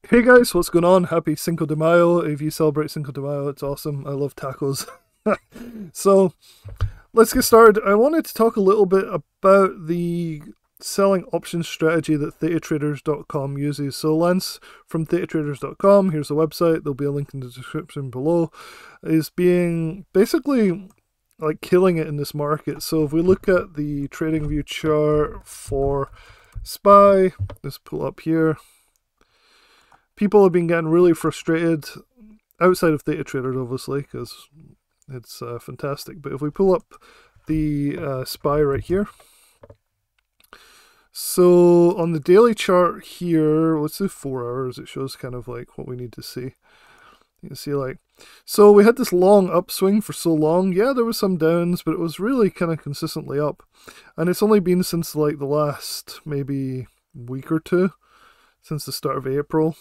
Hey guys, what's going on? Happy Cinco de Mayo. If you celebrate Cinco de Mayo, it's awesome. I love tacos. So let's get started. I wanted to talk a little bit about the selling options strategy that thetatraders.com uses. So Lance from thetatraders.com, here's the website, there'll be a link in the description below, is being basically like killing it in this market. So if we look at the trading view chart for SPY, let's pull up here. People have been getting really frustrated outside of Theta Traders, obviously, because it's fantastic. But if we pull up the SPY right here, so on the daily chart here, let's do 4 hours. It shows kind of like what we need to see. You can see like, so we had this long upswing for so long. Yeah, there was some downs, but it was really kind of consistently up. And it's only been since like the last maybe week or two, since the start of April.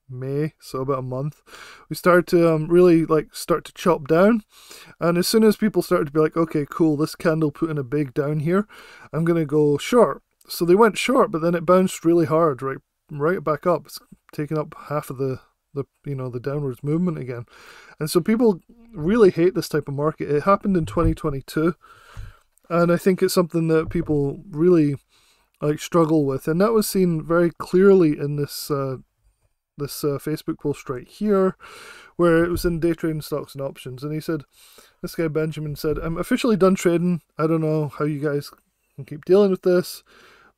May, so about a month, we started to really start to chop down. And as soon as people started to be like, okay, cool, this candle put in a big down here, I'm gonna go short. So they went short, but then it bounced really hard, right back up. It's taking up half of the downwards movement again. And so people really hate this type of market. It happened in 2022, and I think it's something that people really struggle with, and that was seen very clearly in this Facebook post right here, where it was in day trading stocks and options. And he said, this guy Benjamin said, I'm officially done trading. I don't know how you guys can keep dealing with this.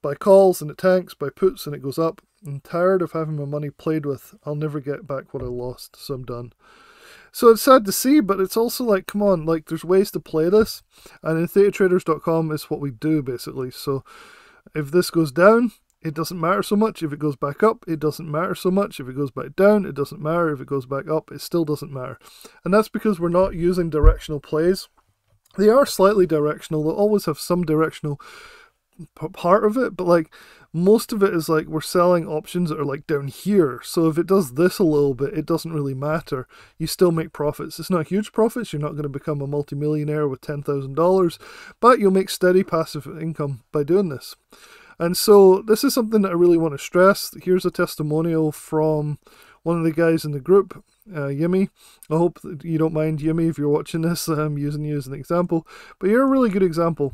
Buy calls and it tanks, buy puts and it goes up. I'm tired of having my money played with. I'll never get back what I lost, so I'm done. So it's sad to see, but it's also like, come on, like there's ways to play this. And in thetatraders.com is what we do basically. So if this goes down, it doesn't matter so much. If it goes back up, it doesn't matter so much. If it goes back down, it doesn't matter. If it goes back up, it still doesn't matter. And that's because we're not using directional plays. They are slightly directional. They'll always have some directional part of it, but like most of it is like we're selling options that are like down here. So if it does this a little bit, it doesn't really matter. You still make profits. It's not huge profits. You're not going to become a multimillionaire with $10,000, but you'll make steady passive income by doing this. And so this is something that I really want to stress. Here's a testimonial from one of the guys in the group, Yimmy. I hope that you don't mind, Yimmy, if you're watching this. I'm using you as an example, but you're a really good example.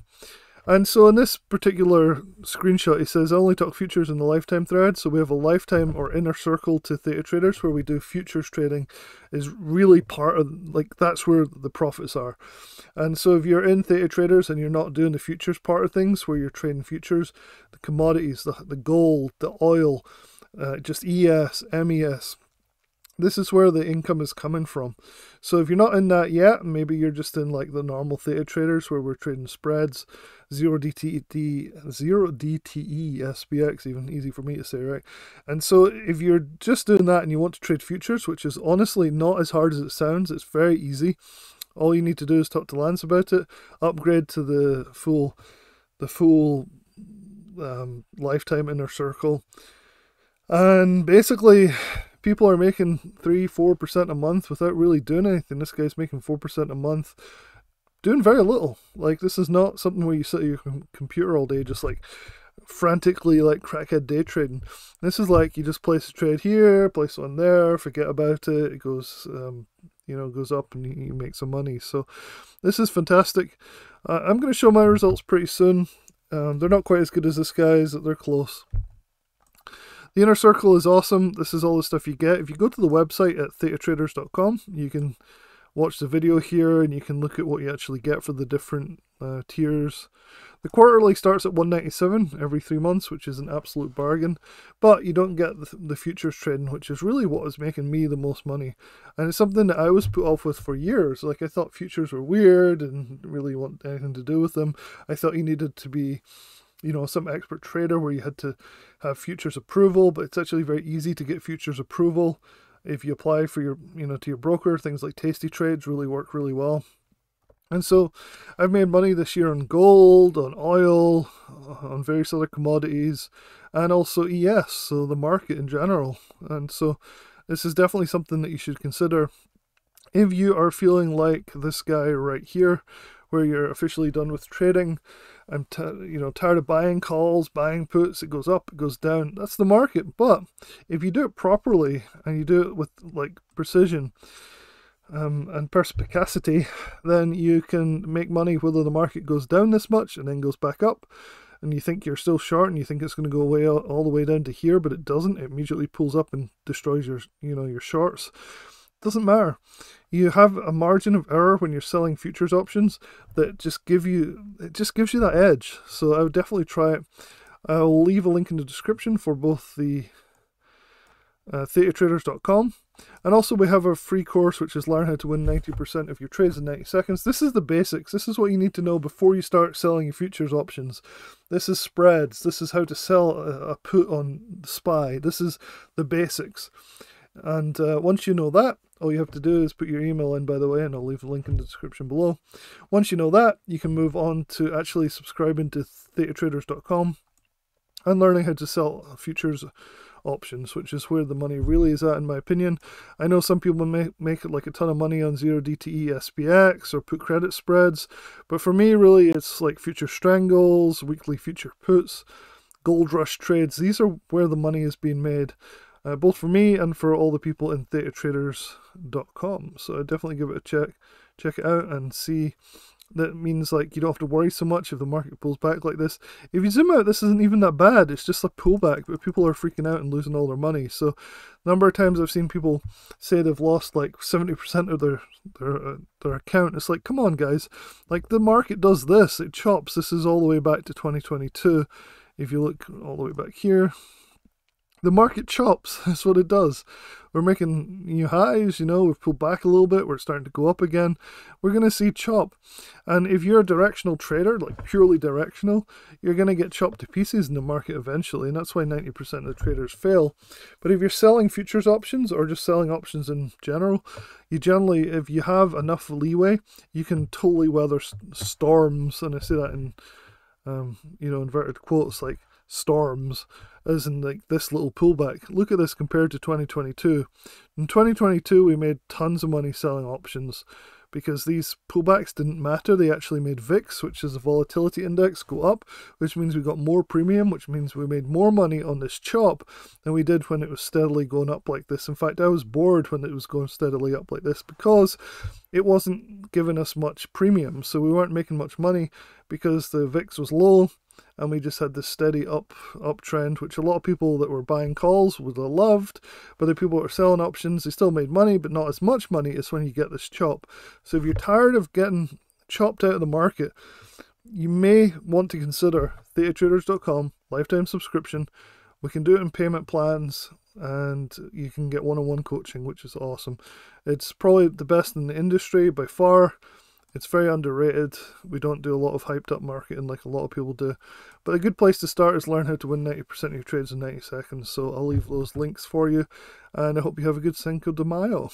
And so in this particular screenshot, he says, I only talk futures in the lifetime thread. So we have a lifetime or inner circle to Theta Traders where we do futures trading is really part of, like, that's where the profits are. And so if you're in Theta Traders and you're not doing the futures part of things, where you're trading futures, the commodities, the gold, the oil, just ES, MES, this is where the income is coming from. So if you're not in that yet, maybe you're just in like the normal Theta Traders where we're trading spreads, 0DTE, SPX, even easy for me to say, right? And so if you're just doing that and you want to trade futures, which is honestly not as hard as it sounds, it's very easy. All you need to do is talk to Lance about it, upgrade to the full lifetime inner circle, and basically people are making 3-4% a month without really doing anything. This guy's making 4% a month, doing very little. Like, this is not something where you sit at your computer all day just like frantically like crackhead day trading. This is like you just place a trade here, place one there, forget about it. It goes goes up and you make some money. So this is fantastic. I'm going to show my results pretty soon. They're not quite as good as this guy's, they're close. The inner circle is awesome. This is all the stuff you get. If you go to the website at thetatraders.com, you can watch the video here and you can look at what you actually get for the different tiers. The quarterly starts at 197 every 3 months, which is an absolute bargain, but you don't get the futures trading, which is really what is making me the most money. And it's something that I was put off with for years. Like, I thought futures were weird and didn't really want anything to do with them. I thought you needed to be some expert trader where you had to have futures approval, but it's actually very easy to get futures approval if you apply for your, to your broker. Things like Tasty Trades really work really well. And so I've made money this year on gold, on oil, on various other commodities, and also ES, so the market in general. And so this is definitely something that you should consider if you are feeling like this guy right here, where you're officially done with trading I'm tired of buying calls, buying puts. It goes up, it goes down. That's the market. But if you do it properly and you do it with like precision and perspicacity, then you can make money whether the market goes down this much and then goes back up, and you think you're still short and you think it's going to go away all the way down to here, but it doesn't. It immediately pulls up and destroys your shorts. Doesn't matter. You have a margin of error when you're selling futures options that just gives you that edge. So I would definitely try it. I'll leave a link in the description for both the thetatraders.com, and also we have a free course which is learn how to win 90% of your trades in 90 seconds. This is the basics. This is what you need to know before you start selling your futures options. This is spreads. This is how to sell a put on SPY. This is the basics. And once you know that, all you have to do is put your email in, by the way, and I'll leave the link in the description below. Once you know that, you can move on to actually subscribing to thetatraders.com and learning how to sell futures options, which is where the money really is at, in my opinion. I know some people make like a ton of money on 0DTE SPX or put credit spreads, but for me, really, it's like future strangles, weekly future puts, gold rush trades. These are where the money is being made. Both for me and for all the people in thetatraders.com. So I definitely give it a check it out and see. That means like you don't have to worry so much if the market pulls back like this. If you zoom out, this isn't even that bad. It's just a pullback, but people are freaking out and losing all their money. So the number of times I've seen people say they've lost like 70% of their account. It's like, come on guys, like the market does this, it chops. This is all the way back to 2022. If you look all the way back here, the market chops. That's what it does. We're making new highs, we've pulled back a little bit, we're starting to go up again. We're going to see chop. And if you're a directional trader, like purely directional, you're going to get chopped to pieces in the market eventually, and that's why 90% of the traders fail. But if you're selling futures options or just selling options in general, you generally, if you have enough leeway, you can totally weather storms, and I say that in inverted quotes, like storms, as in like this little pullback. Look at this compared to 2022. In 2022 we made tons of money selling options because these pullbacks didn't matter. They actually made VIX, which is a volatility index, go up, which means we got more premium, which means we made more money on this chop than we did when it was steadily going up like this. In fact, I was bored when it was going steadily up like this because it wasn't giving us much premium, so we weren't making much money because the VIX was low and we just had this steady uptrend, which a lot of people that were buying calls would have loved, but the people that were selling options, they still made money, but not as much money as when you get this chop. So if you're tired of getting chopped out of the market, you may want to consider thetatraders.com, lifetime subscription. We can do it in payment plans, and you can get one-on-one coaching, which is awesome. It's probably the best in the industry by far. It's very underrated. We don't do a lot of hyped up marketing like a lot of people do. But a good place to start is learn how to win 90% of your trades in 90 seconds. So I'll leave those links for you. And I hope you have a good Cinco de Mayo.